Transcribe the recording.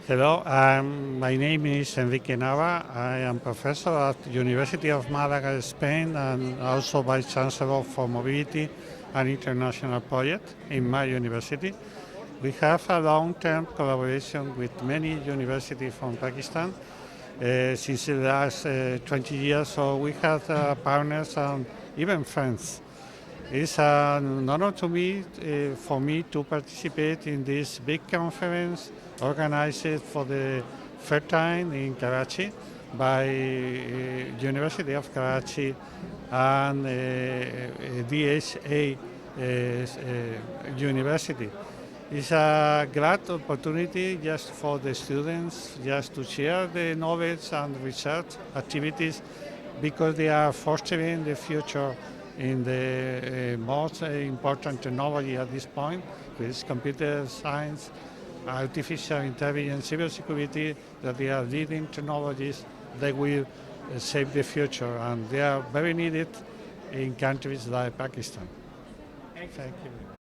Hello, my name is Enrique Nava. I am professor at University of Malaga, Spain, and also Vice Chancellor for Mobility and International Project in my university. We have a long-term collaboration with many universities from Pakistan since the last 20 years, so we have partners and even friends. It's an honor to me, for me to participate in this big conference organized for the third time in Karachi by University of Karachi and DHA University. It's a great opportunity just for the students just to share the knowledge and research activities because they are fostering the future in the most important technology at this point, which is computer science, artificial intelligence, cybersecurity, that they are leading technologies that will save the future, and they are very needed in countries like Pakistan. Thank you.